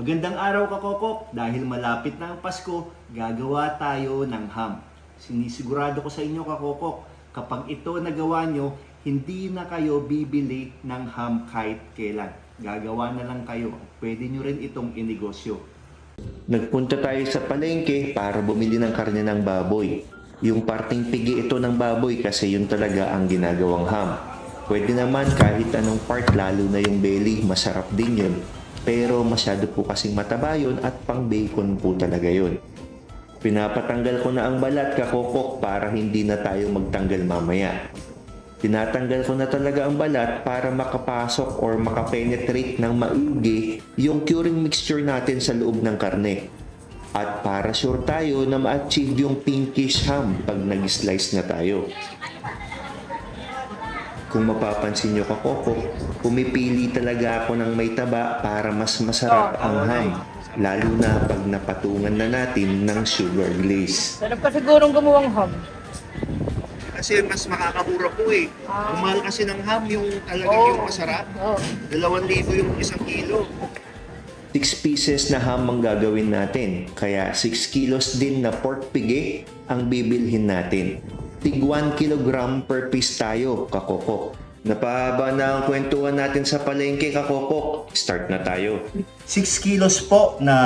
Magandang araw kakokok, dahil malapit na ang Pasko, gagawa tayo ng ham. Sinisigurado ko sa inyo kakokok, kapag ito nagawa nyo, hindi na kayo bibili ng ham kahit kailan. Gagawa na lang kayo, pwede nyo rin itong inegosyo. Nagpunta tayo sa palengke para bumili ng karne ng baboy. Yung parting pigi ito ng baboy kasi yun talaga ang ginagawang ham. Pwede naman kahit anong part, lalo na yung belly, masarap din yun. Pero masyado po kasing mataba yun at pang bacon po talaga yun. Pinapatanggal ko na ang balat kakokok para hindi na tayo magtanggal mamaya. Tinatanggal ko na talaga ang balat para makapasok or makapenetrate ng maigi yung curing mixture natin sa loob ng karne. At para sure tayo na ma-achieve yung pinkish ham pag nag-slice na tayo. Kung mapapansin nyo kakoko, pumipili talaga ako ng may taba para mas masarap ang ham. Lalo na pag napatungan na natin ng sugar glaze. Sarap ka sigurong gumawang ham. Kasi mas makakamura po eh. Ang mahal kasi ng ham yung talagang yung masarap. 2,000 yung 1 kilo. 6 pieces na ham ang gagawin natin. Kaya 6 kilos din na pork pigi ang bibilhin natin. Tig 1 kilogram per piece tayo, kakokok. Napahaba na ang kwentuhan natin sa palengke, kakokok. Start na tayo. 6 kilos po na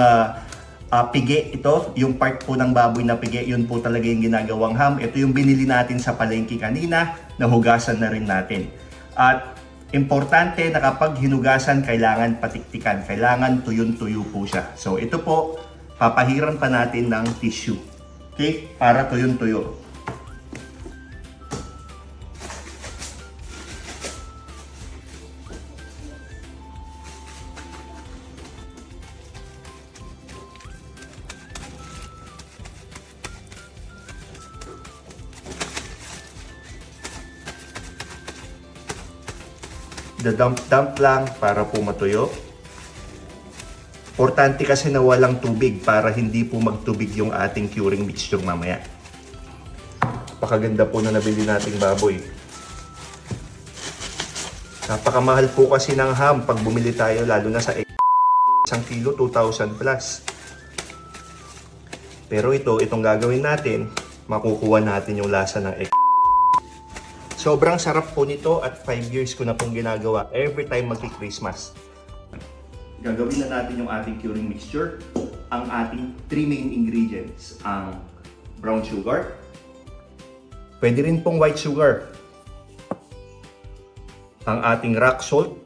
pigi ito, yung part po ng baboy na pigi, yun po talaga yung ginagawang ham. Ito yung binili natin sa palengke kanina, nahugasan na rin natin. At importante na kapag hinugasan, kailangan patiktikan, kailangan tuyun-tuyo po siya. So ito po, papahiran pa natin ng tissue. Okay? Para tuyun-tuyo. Dump lang para po matuyo. Importante kasi na walang tubig para hindi po magtubig yung ating curing mixture mamaya. Napakaganda po na nabili nating baboy. Napakamahal po kasi ng ham pag bumili tayo, lalo na sa 1 kilo, 2,000 plus. Pero itong gagawin natin, makukuha natin yung lasa ng egg. Sobrang sarap po nito at 5 years ko na pong ginagawa every time magki-Christmas. Gagawin na natin yung ating curing mixture. Ang ating 3 main ingredients. Ang brown sugar. Pwede rin pong white sugar. Ang ating rock salt.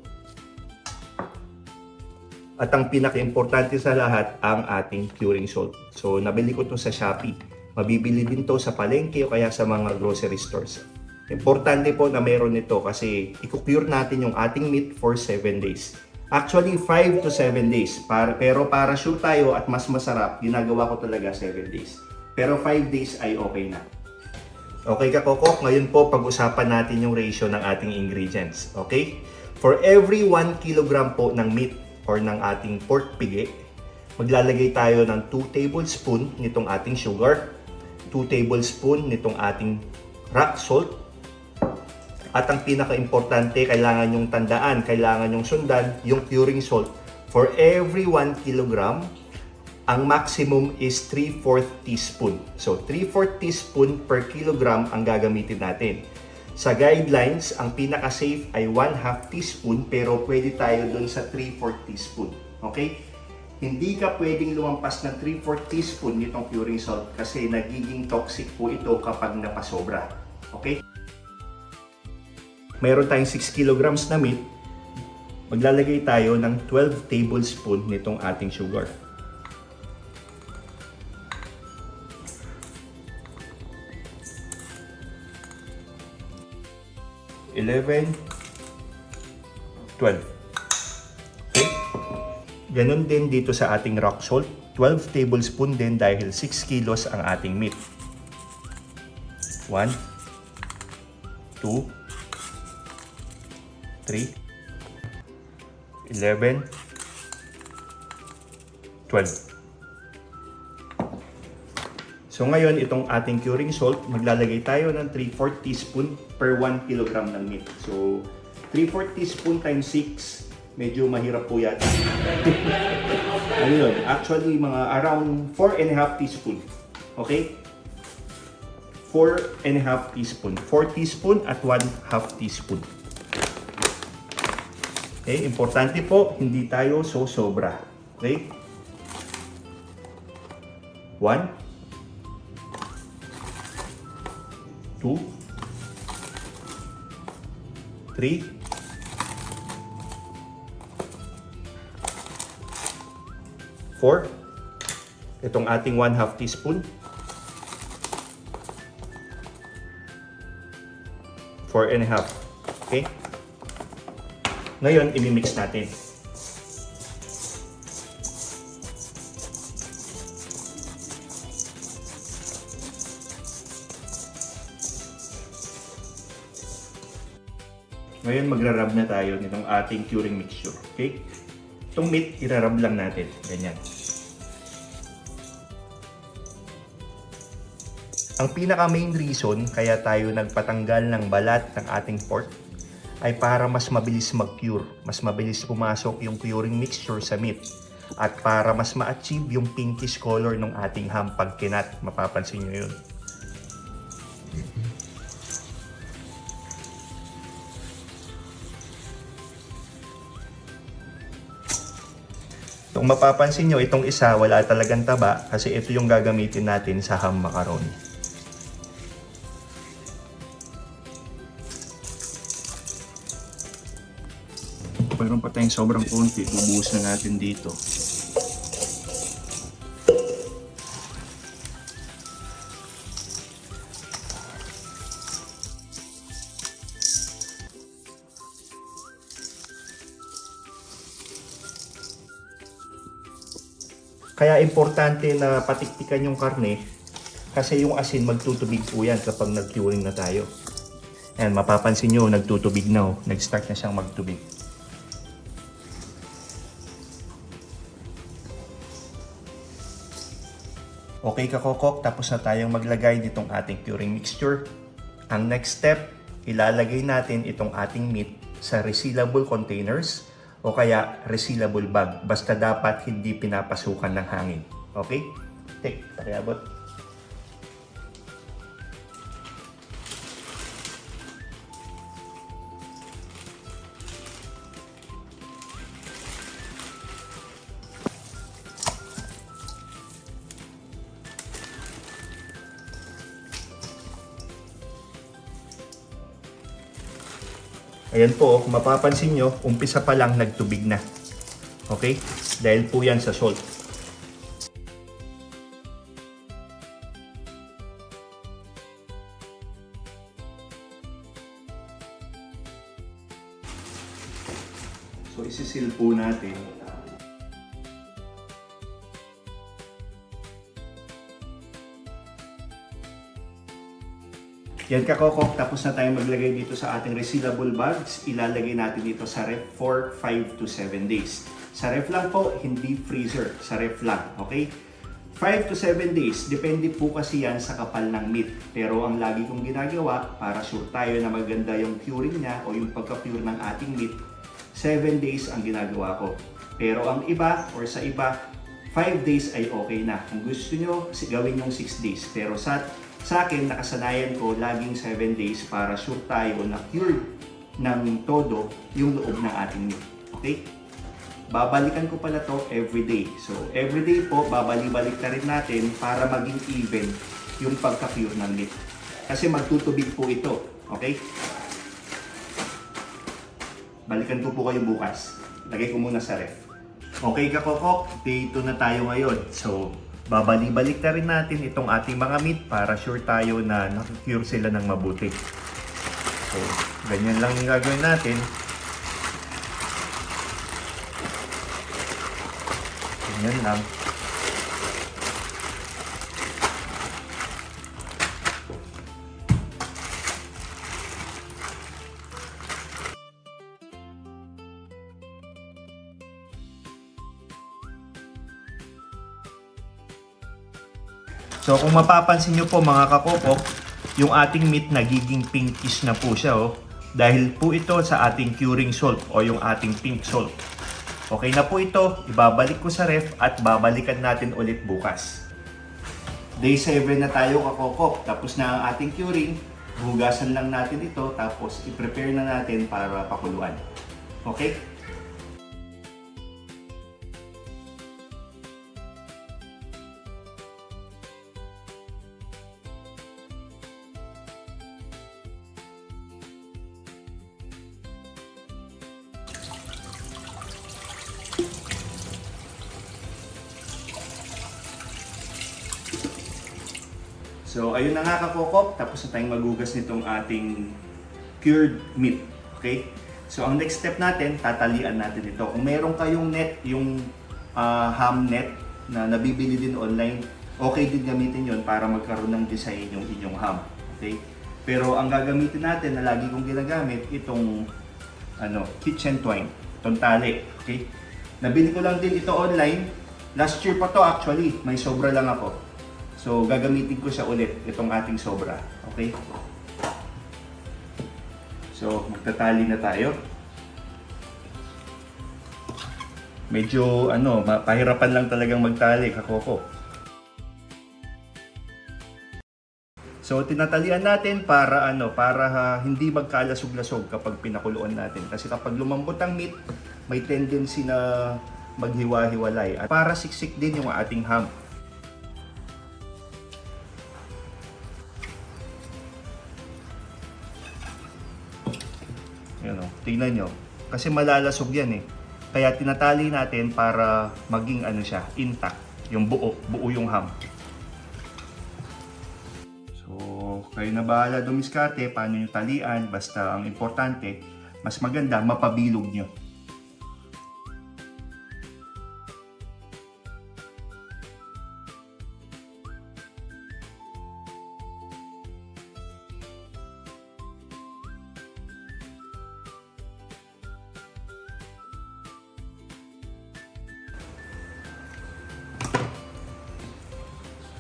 At ang pinaka-importante sa lahat, ang ating curing salt. So, nabili ko ito sa Shopee. Mabibili din to sa palengke o kaya sa mga grocery stores. Importante po na meron nito kasi i-cure natin yung ating meat for 7 days. Actually, 5 to 7 days. Pero para sure tayo at mas masarap, ginagawa ko talaga 7 days. Pero 5 days ay okay na. Okay kakokok, ngayon po pag-usapan natin yung ratio ng ating ingredients. Okay? For every 1 kilogram po ng meat or ng ating pork pigi, maglalagay tayo ng 2 tablespoon nitong ating sugar, 2 tablespoon nitong ating rock salt, at ang pinaka-importante, kailangan yung tandaan, kailangan yung sundan, yung curing salt. For every 1 kilogram, ang maximum is 3/4 teaspoon. So, 3/4 teaspoon per kilogram ang gagamitin natin. Sa guidelines, ang pinaka-safe ay 1/2 teaspoon, pero pwede tayo dun sa 3/4 teaspoon. Okay? Hindi ka pwedeng lumampas ng 3/4 teaspoon nitong curing salt kasi nagiging toxic po ito kapag napasobra. Okay? Mayroon tayong 6 kilograms na meat, maglalagay tayo ng 12 tablespoon nitong ating sugar. $11, $12. Okay? Ganon din dito sa ating rock salt. 12 tablespoon din dahil 6 kilos ang ating meat. 1, 2, 3, 11, 12. So ngayon, itong ating curing salt, maglalagay tayo ng 3/4 teaspoon per 1 kilogram ng meat. So 3/4 teaspoon times 6, Medyo mahirap po yata. Ano yun? Actually, mga around 4.5 teaspoon. Okay? 4.5 teaspoon. 4 teaspoon at 1/2 teaspoon. Okay? Importante po, hindi tayo sobra. Okay? 1, 2, 3, 4. Itong ating 1/2 teaspoon. 4.5. Okay? Ngayon, imimix natin. Ngayon, magra-rub na tayo nitong ating curing mixture. Okay? Itong meat, irarab lang natin. Ganyan. Ang pinaka main reason kaya tayo nagpatanggal ng balat ng ating pork ay para mas mabilis mag-cure, mas mabilis pumasok yung curing mixture sa meat at para mas ma-achieve yung pinkish color ng ating ham pag kinat. Mapapansin nyo yun. Kung mapapansin nyo, itong isa wala talagang taba kasi ito yung gagamitin natin sa ham macaroni. Mayroon pa tayong sobrang konti, bubuhos na natin dito. Kaya importante na patiktikan yung karne kasi yung asin magtutubig po yan kapag nag-curing na tayo. Ayan, mapapansin nyo, nagtutubig na, nag-start na siyang magtubig. Okay kakokok, tapos na tayong maglagay nitong ating curing mixture. Ang next step, ilalagay natin itong ating meat sa resealable containers o kaya resealable bag. Basta dapat hindi pinapasukan ng hangin. Okay? Take, pakiabot. Ayan po, kung mapapansin nyo, umpisa pa lang nagtubig na. Okay? Dahil po yan sa salt. So, isisil po natin. Yan kakokok, tapos na tayo maglagay dito sa ating resealable bags. Ilalagay natin dito sa ref for 5 to 7 days. Sa ref lang po, hindi freezer. Sa ref lang, okay? 5 to 7 days, depende po kasi yan sa kapal ng meat. Pero ang lagi kong ginagawa, para sure tayo na maganda yung curing niya o yung pagka-pure ng ating meat, 7 days ang ginagawa ko. Pero ang iba, or sa iba, 5 days ay okay na. Kung gusto nyo, gawin yung 6 days. Pero sa akin, nakasanayan ko laging 7 days para sure tayo na cured ng todo yung loob ng ating meat. Okay? Babalikan ko pala to everyday. So, everyday po, babalik-balik na rin natin para maging even yung pagka-pure ng meat. Kasi magtutubig po ito. Okay? Balikan ko po kayo bukas. Lagay ko muna sa ref. Okay kakokok, day 2 na tayo ngayon. So, babalik-balik na rin natin itong ating mga meat para sure tayo na nakikure sila ng mabuti. So, ganyan lang yung gagawin natin. Ganyan lang. So kung mapapansin nyo po mga kakokok, yung ating meat nagiging pinkish na po siya. Oh. dahil po ito sa ating curing salt o yung ating pink salt. Okay na po ito, ibabalik ko sa ref at babalikan natin ulit bukas. Day 7 na tayo kakokop, tapos na ang ating curing, hugasan lang natin ito tapos i-prepare na natin para pakuluan. Okay? So, ayun na nga kakokop, tapos na tayong magugas nitong ating cured meat. Okay? So, ang next step natin, tatalian natin ito. Kung meron kayong net, yung ham net na nabibili din online, okay din gamitin yon para magkaroon ng design yung inyong ham. Okay? Pero ang gagamitin natin na lagi kong ginagamit, itong kitchen twine, itong tali. Okay? Nabili ko lang din ito online. Last year pa to actually, may sobra lang ako. So, gagamitin ko siya ulit, itong ating sobra. Okay? So, magtatali na tayo. Medyo, pahirapan lang talagang magtali, kakoko. So, tinatalian natin para, hindi magkalasog-lasog kapag pinakuluan natin. Kasi kapag lumambot ang meat, may tendency na maghiwa-hiwalay. At para siksik din yung ating ham. Tingnan nyo. Kasi malalasog yan eh. Kaya tinatali natin para maging intact. Yung buo yung ham. So, kayo na bahala dumiskarte, paano yung talian. Basta ang importante, mas maganda, mapabilog nyo.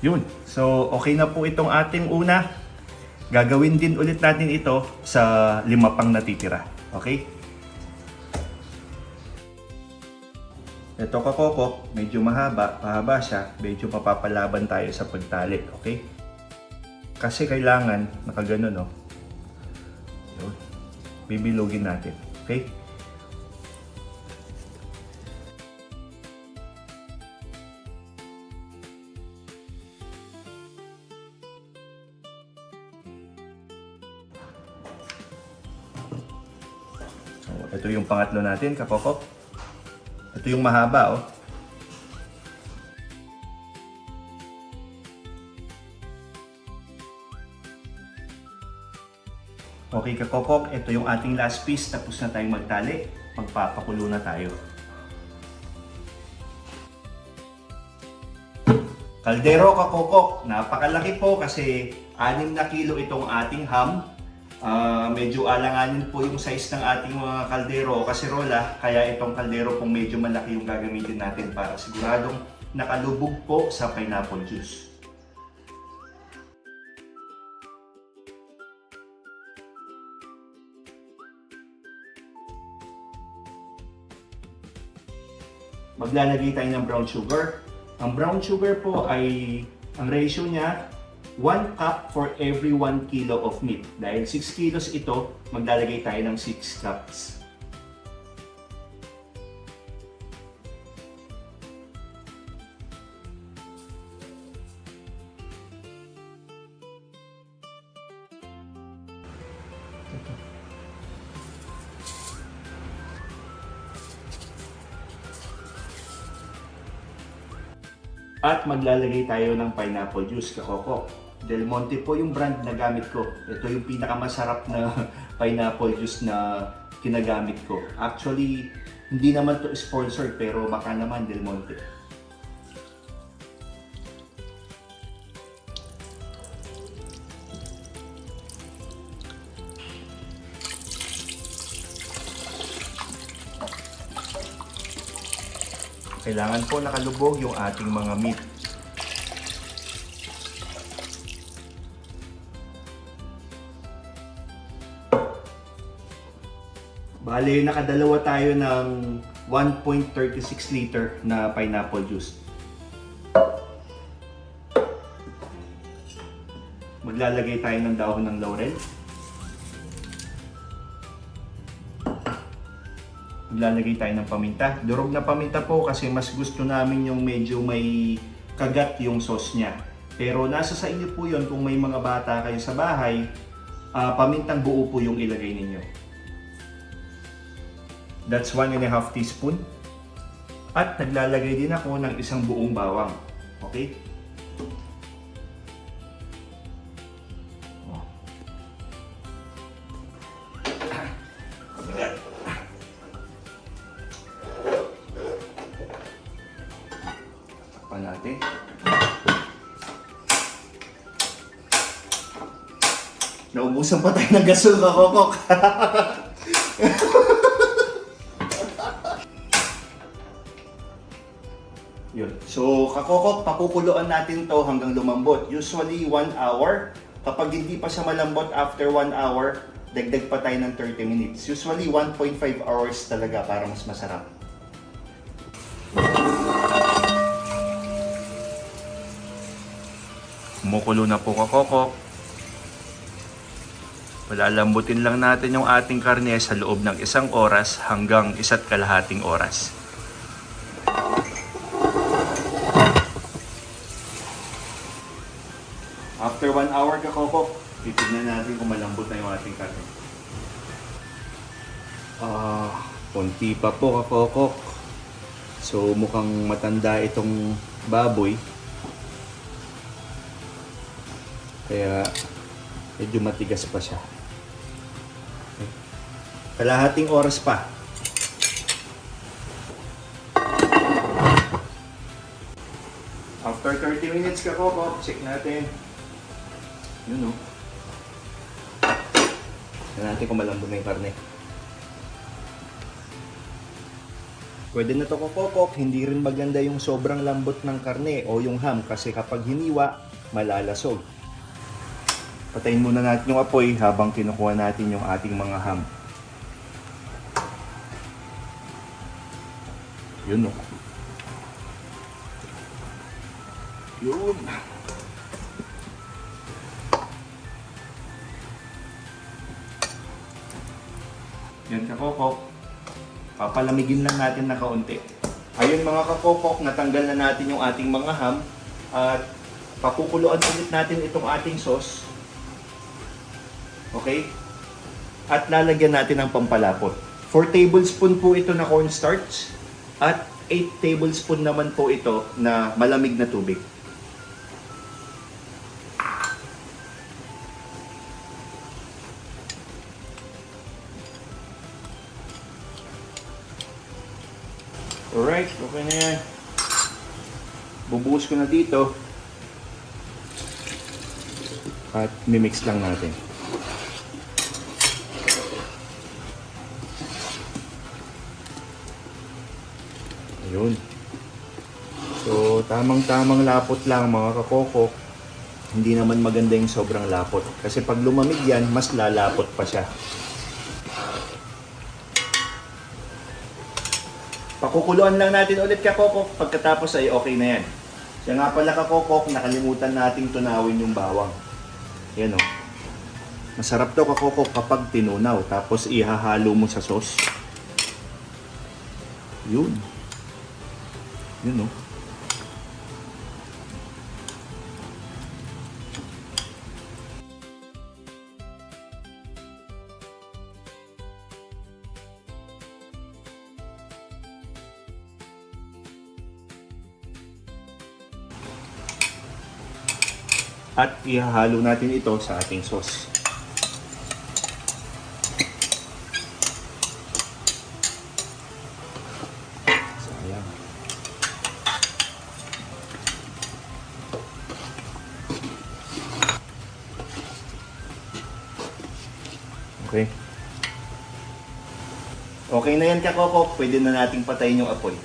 Yun. So, okay na po itong ating una. Gagawin din ulit natin ito sa 5 pang natitira. Okay? Ito kakoko, medyo mahaba siya. Medyo mapapalaban tayo sa pagtali. Okay? Kasi kailangan, nakaganon, no? Yun. Bibilugin natin. Okay? Ito yung pangatlo natin, kakoko. Ito yung mahaba, oh. Okay, kakoko. Ito yung ating last piece. Tapos na tayong magtali. Magpapakulo na tayo. Kaldero, kakoko. Napakalaki po kasi 6 na kilo itong ating ham. Medyo alanganin po yung size ng ating mga kaldero o kaserola, kaya itong kaldero pong medyo malaki yung gagamitin natin para siguradong nakalubog po sa pineapple juice. Maglalagay tayo ng brown sugar. Ang brown sugar po ay, ang ratio niya, 1 cup for every 1 kilo of meat. Dahil 6 kilos ito, maglalagay tayo ng 6 cups. At maglalagay tayo ng pineapple juice, kakoko. Del Monte po yung brand na gamit ko. Ito yung pinakamasarap na pineapple juice na kinagamit ko. Actually, hindi naman to sponsored pero baka naman Del Monte. Kailangan po nakalubog yung ating mga meat. Bale, nakadalawa tayo ng 1.36 liter na pineapple juice. Maglalagay tayo ng dahon ng laurel. Maglalagay tayo ng paminta. Durog na paminta po kasi mas gusto namin yung medyo may kagat yung sauce niya. Pero nasa sa inyo po yun kung may mga bata kayo sa bahay, pamintang buo po yung ilagay ninyo. That's 1.5 teaspoon. At naglalagay din ako ng isang buong bawang. Okay? Takpan natin. Naubusan pa tayo ng gasol, kakokok. Yun. So, kakokok, pakukuluan natin to hanggang lumambot. Usually, 1 hour. Kapag hindi pa siya malambot after 1 hour, dagdag pa tayo ng 30 minutes. Usually, 1.5 hours talaga para mas masarap. Kumukulo na po, kakokok. Palalambutin lang natin yung ating karne sa loob ng 1 oras hanggang 1.5 oras. After 1 hour, kakokok, titignan natin kung malambot na yung ating karne. Konti pa po, kakokok. So mukhang matanda itong baboy. Kaya medyo matigas pa siya. Kalahating oras pa. After 30 minutes, kakokok, check natin. Yun, o. Tignan natin kung malambot na yung karne. Pwede na to, kakokok. Hindi rin maganda yung sobrang lambot ng karne o yung ham kasi kapag hiniwa, malalasog. Patayin muna natin yung apoy habang kinukuha natin yung ating mga ham. Yun, o. Yun. Yan, kakokok. Papalamigin lang natin na kaunti. Ayun mga kakokok, natanggal na natin yung ating mga ham. At pakukuluan ulit natin itong ating sauce. Okay? At lalagyan natin ng pampalapot. 4 tablespoon po ito na cornstarch. At 8 tablespoon naman po ito na malamig na tubig. Alright, okay na yan. Bubuhos ko na dito. At mimix lang natin. Ayun. So, tamang-tamang lapot lang mga kakokok. Hindi naman maganda yung sobrang lapot. Kasi pag lumamig yan, mas lalapot pa siya. Pakukuluan lang natin ulit kakokok. Pagkatapos ay okay na yan. Siya nga pala kakokok, nakalimutan nating tunawin yung bawang. Yan o. Masarap to kakokok kapag tinunaw. Tapos ihahalo mo sa sauce. Yun. Yun o. At ihahalo natin ito sa ating sauce. Sayang. Okay. Okay na yan kakokok. Pwede na nating patayin yung apoy.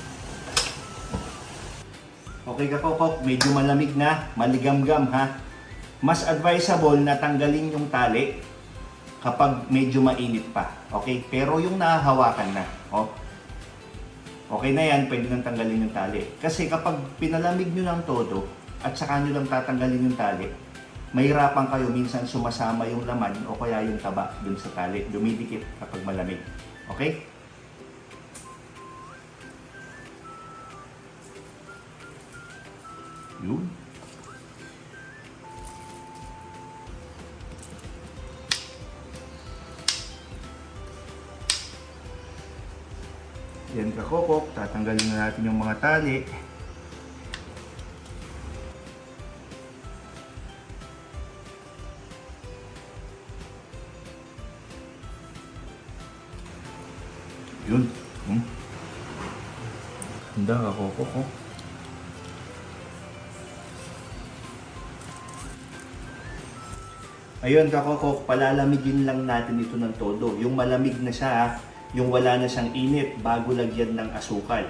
Okay kakokok, medyo malamig na, maligamgam ha. Mas advisable na tanggalin yung tali kapag medyo mainit pa. Okay? Pero yung nahahawakan na. Oh, okay na yan, pwede nang tanggalin yung tali. Kasi kapag pinalamig nyo ng todo at saka nyo lang tatanggalin yung tali, mahirapan kayo, minsan sumasama yung laman o kaya yung taba dun sa tali. Dumidikit kapag malamig. Okay? Yun. Yan kakokok, tatanggalin na natin yung mga tali. Yun. Handa kakokok, oh. Ayun kakokok, palalamigin lang natin ito ng todo. Yung malamig na siya, yung wala na siyang init bago lagyan ng asukal.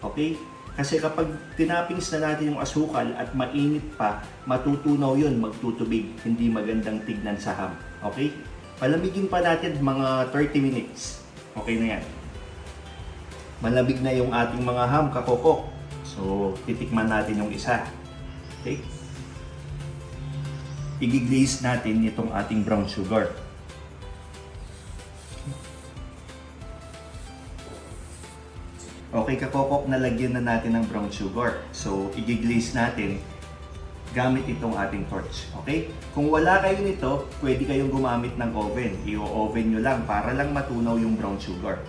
Okay? Kasi kapag tinapings na natin yung asukal at mainit pa, matutunaw yun, magtutubig. Hindi magandang tignan sa ham. Okay? Palamigin pa natin mga 30 minutes. Okay na yan. Malamig na yung ating mga ham kakokok. So, titikman natin yung isa. Okay? I-glaze natin itong ating brown sugar. Okay kakokok, nalagyan na natin ng brown sugar. So, i-glaze natin gamit itong ating torch. Okay? Kung wala kayo nito, pwede kayong gumamit ng oven. I-oven nyo lang para lang matunaw yung brown sugar.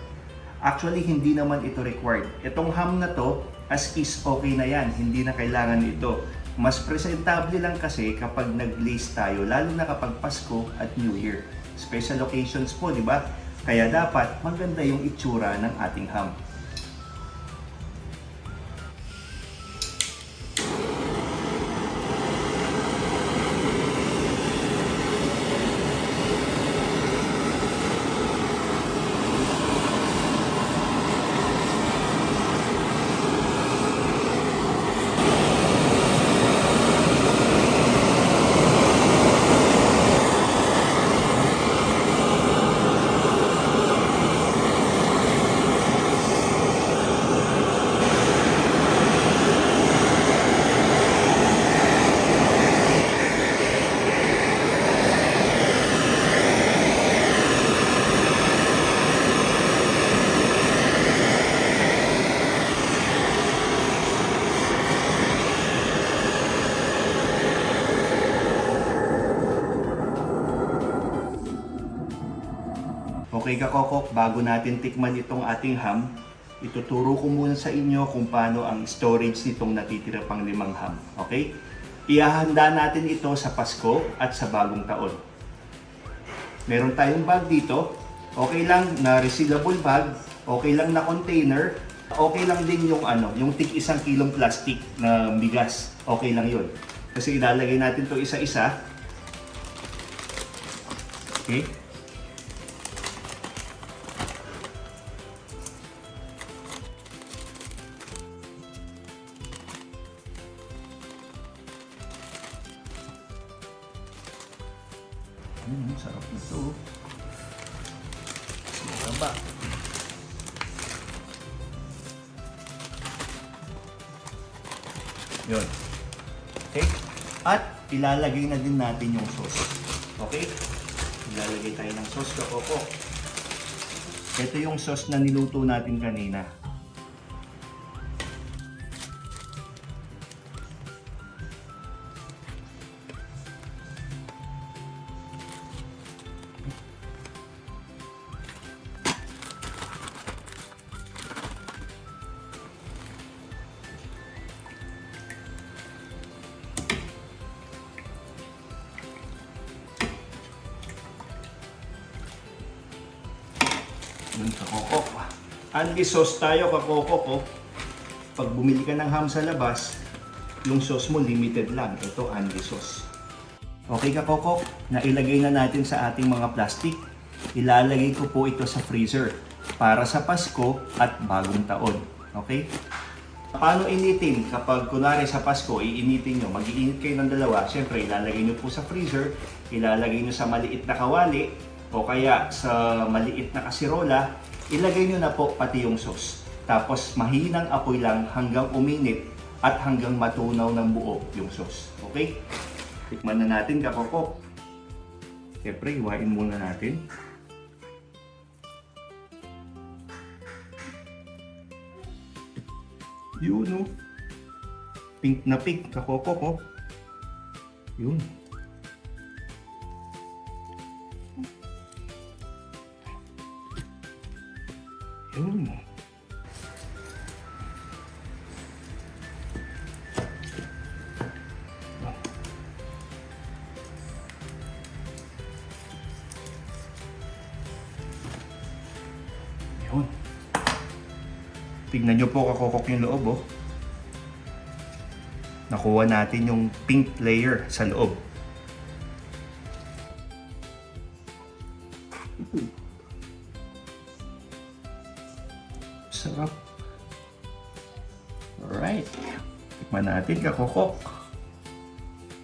Actually, hindi naman ito required. Itong ham na to, as is okay na yan. Hindi na kailangan ito. Mas presentable lang kasi kapag nag-glaze tayo, lalo na kapag Pasko at New Year. Special occasions po, di ba? Kaya dapat maganda yung itsura ng ating ham. Okay kakokok, bago natin tikman itong ating ham, ituturo ko muna sa inyo kung paano ang storage nitong natitira pang 5 ham. Okay? Ihahanda natin ito sa Pasko at sa Bagong Taon. Meron tayong bag dito. Okay lang na resealable bag, okay lang na container, okay lang din yung yung tig 1 kilong plastic na bigas. Okay lang 'yun. Kasi ilalagay natin 'to isa-isa. Okay? Sarap nito. Sarap. Yun. Okay? At ilalagay na din natin yung sauce. Okay? Ilalagay tayo ng sauce kakokok. Ito yung sauce na niluto natin kanina. Yung kakokok. Anli sauce tayo kakokok. Oh. Pag bumili ka ng ham sa labas, yung sauce mo limited lang. Ito anli sauce. Okay kakokok, nailagay na natin sa ating mga plastic. Ilalagay ko po ito sa freezer para sa Pasko at Bagong Taon. Okay? Paano initin? Kapag kunwari sa Pasko, iinitin nyo. Mag-iinit kayo ng dalawa. Siyempre, ilalagay nyo po sa freezer. Ilalagay nyo sa maliit na kawali. o kaya sa maliit na kasirola, ilagay nyo na po pati yung sauce. Tapos mahinang apoy lang hanggang uminit at hanggang matunaw ng buo yung sauce. Okay? Tikman na natin, kakokok. Siyempre, iwain muna natin. Yun, oh. Pink na pink, kakokok, oh. Yun. Yun. Yun. Tignan nyo po kakokok yung loob, oh. Nakuha natin yung pink layer sa loob. Sarap. Alright. Tikman natin kakokok.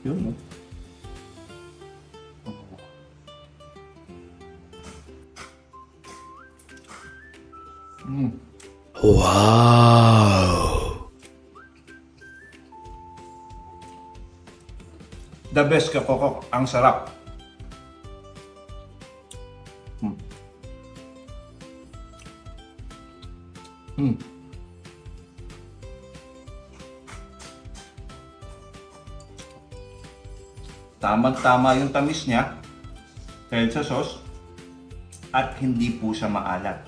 Yun, oh. The best kakokok. Ang sarap. Tamang-tama yung tamis niya dahil sa sauce at hindi po siya maalat.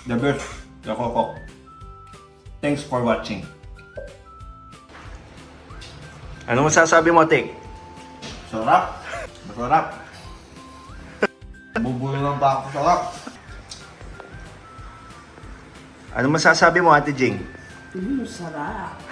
The best kakokok. Thanks for watching. Ano masasabi mo, Tik? Sarap. Masarap. Bubulo ng bako, sarap. Ano masasabi mo, Ate Jing? Sarap.